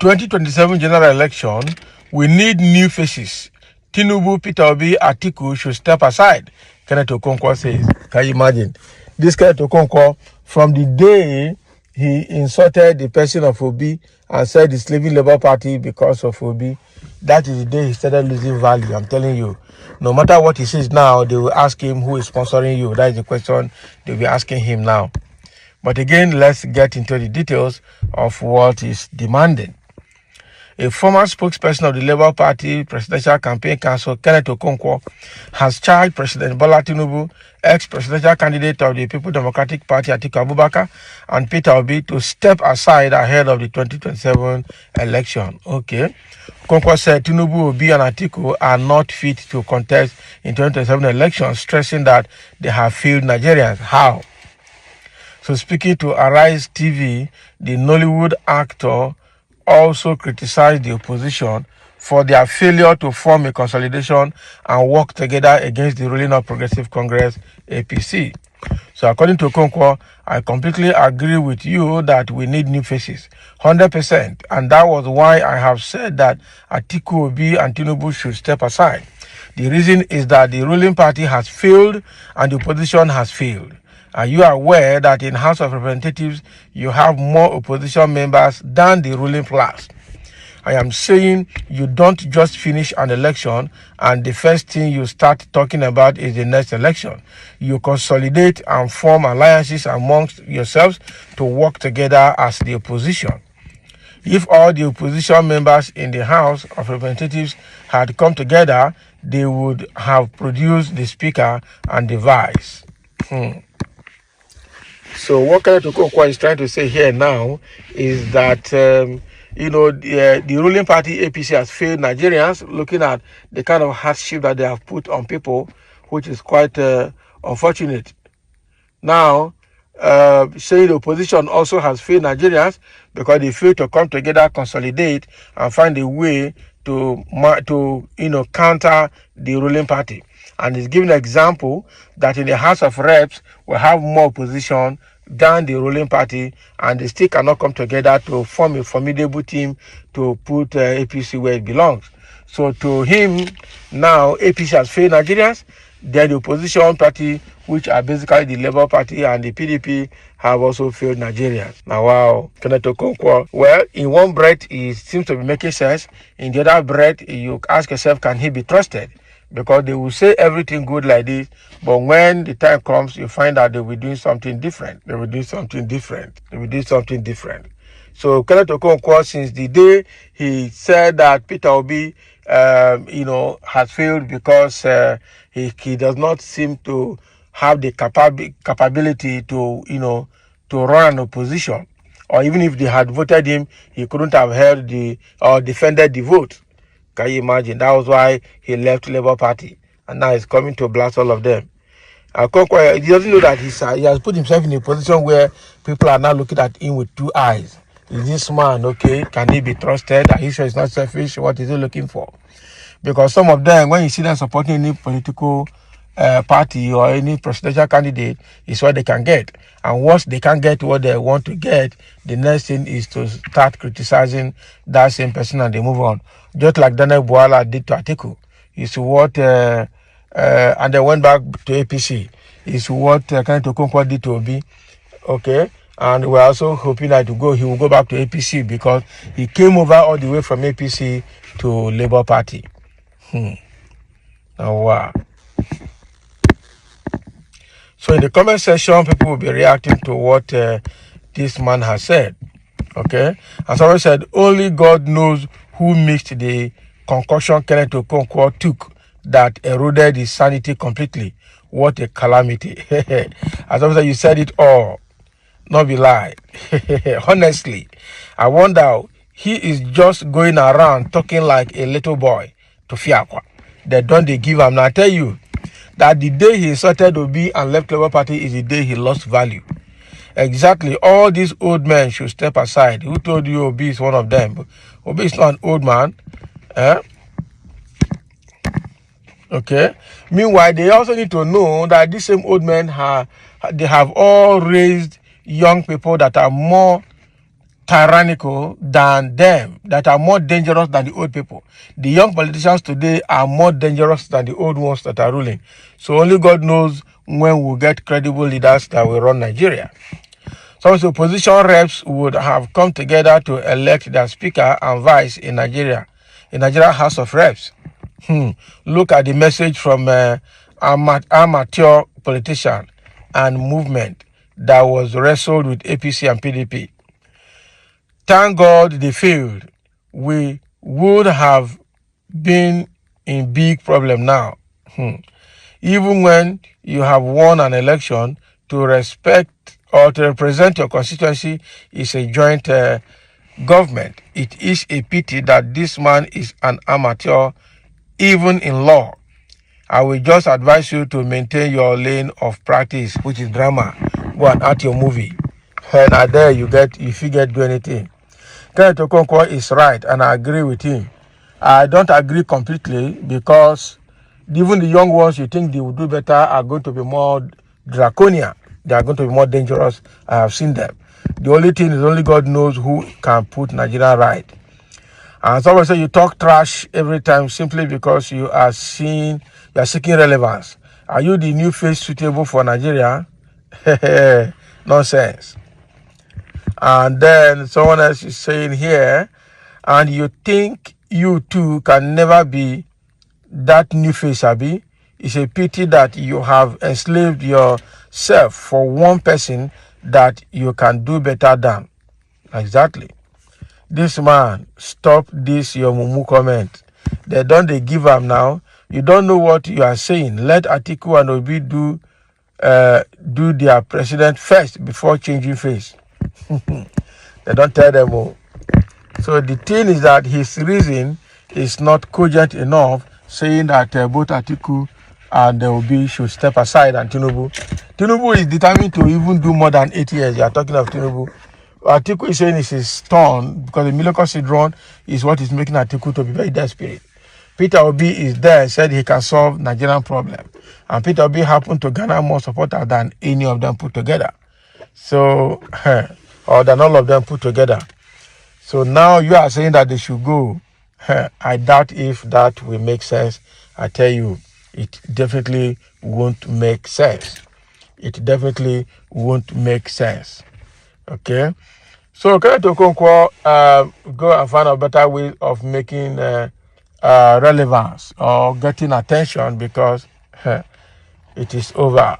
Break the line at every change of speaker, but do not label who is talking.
2027 general election, we need new faces. Tinubu, Peter Obi, Atiku should step aside, Kenneth Okonkwo says. Can you imagine? This Kenneth Okonkwo, from the day he insulted the person of Obi and said he's leaving Labour Party because of Obi, that is the day he started losing value. I'm telling you. No matter what he says now, they will ask him who is sponsoring you. That is the question they'll be asking him now. But again, let's get into the details of what is demanded. A former spokesperson of the Labour Party Presidential Campaign Council, Kenneth Okonkwo, has charged President Bola Tinubu, ex-presidential candidate of the People Democratic Party Atiku Abubakar, and Peter Obi to step aside ahead of the 2027 election. Okay. Okonkwo said Tinubu, Obi, and Atiku are not fit to contest in 2027 elections, stressing that they have failed Nigerians. How? So speaking to Arise TV, the Nollywood actor also criticized the opposition for their failure to form a consolidation and work together against the ruling of Progressive Congress, APC. So according to Okonkwo, I completely agree with you that we need new faces, 100%. And that was why I have said that Atiku, Obi, and Tinubu should step aside. The reason is that the ruling party has failed and the opposition has failed. Are you aware that in House of Representatives, you have more opposition members than the ruling class? I am saying you don't just finish an election and the first thing you start talking about is the next election. You consolidate and form alliances amongst yourselves to work together as the opposition. If all the opposition members in the House of Representatives had come together, they would have produced the Speaker and the Vice. So what Kenneth Okonkwo is trying to say here now is that, the ruling party APC has failed Nigerians, looking at the kind of hardship that they have put on people, which is quite unfortunate. Now, saying the opposition also has failed Nigerians because they failed to come together, consolidate, and find a way to counter the ruling party. And he's giving an example that in the House of Reps, we have more opposition than the ruling party, and they still cannot come together to form a formidable team to put APC where it belongs. So to him, now APC has failed Nigerians, then the opposition party, which are basically the Labour Party and the PDP, have also failed Nigerians. Now, wow, Kenneth Okonkwo, well, in one breath, it seems to be making sense. In the other breath, you ask yourself, can he be trusted? Because they will say everything good like this, but when the time comes, you find out they will be doing something different. So Kenneth Okonkwo, since the day he said that Peter Obi, has failed because he does not seem to have the capability to run an opposition, or even if they had voted him, he couldn't have held or defended the vote. Can you imagine? That was why he left Labour Party, and now he's coming to blast all of them. Okonkwo, he doesn't know that he has put himself in a position where people are now looking at him with two eyes. Is this man okay? Can he be trusted? Are you sure he's not selfish? What is he looking for? Because some of them, when you see them supporting any political party or any presidential candidate, is what they can get. And once they can't get what they want to get, the next thing is to start criticizing that same person and they move on. Just like Daniel Bwala did to Atiku. Is what, and they went back to APC. Is what Kenneth Okonkwo did to Obi. Okay. And we're also hoping that he will go back to APC because he came over all the way from APC to Labour Party. Now, wow. So in the comment section, people will be reacting to what this man has said. Okay. And someone said, only God knows who mixed the concoction Kenneth Okonkwo took that eroded his sanity completely. What a calamity. As I said, you said it all. Not be lie. Honestly, I wonder, he is just going around talking like a little boy to Fiakwa. They don't they give him. Now I tell you that the day he insulted Obi and left Labour Party is the day he lost value. Exactly. All these old men should step aside. Who told you Obi is one of them? Obi is not an old man. Okay. Meanwhile, they also need to know that these same old men have all raised young people that are more tyrannical than them, that are more dangerous than the old people. The young politicians today are more dangerous than the old ones that are ruling. So only God knows when we'll get credible leaders that will run Nigeria. Some of the opposition reps would have come together to elect their speaker and vice in Nigeria House of Reps. Look at the message from amateur politician and movement that was wrestled with APC and PDP. Thank God they failed. We would have been in big problem now. Even when you have won an election, to respect or to represent your constituency is a joint government. It is a pity that this man is an amateur, even in law. I will just advise you to maintain your lane of practice, which is drama. Go and act your movie. And there you forget do anything. Kenneth Okonkwo is right, and I agree with him. I don't agree completely, because even the young ones you think they will do better are going to be more draconian. They are going to be more dangerous. I have seen them. The only thing is only God knows who can put Nigeria right. And someone say you talk trash every time simply because you are seeking relevance. Are you the new face suitable for Nigeria? Nonsense. And then someone else is saying here, and you think you too can never be that new face, Abi? It's a pity that you have enslaved yourself for one person that you can do better than. Exactly. This man, stop this your mumu comment. They give up now. You don't know what you are saying. Let Atiku and Obi do their president first before changing face. They don't tell them all. So the thing is that his reason is not cogent enough, saying that both Atiku and Obi should step aside, and Tinubu is determined to even do more than 8 years. You are talking of Tinubu. Atiku is saying it's his turn, because the Miloko syndrome is what is making Atiku to be very desperate. Peter Obi is there, said he can solve Nigerian problem. And Peter Obi happened to garner more supporters than any of them put together. So, or than all of them put together. So now you are saying that they should go. I doubt if that will make sense. I tell you, it definitely won't make sense. It definitely won't make sense. Okay? So Kenneth Okonkwo go and find a better way of making relevance or getting attention, because it is over.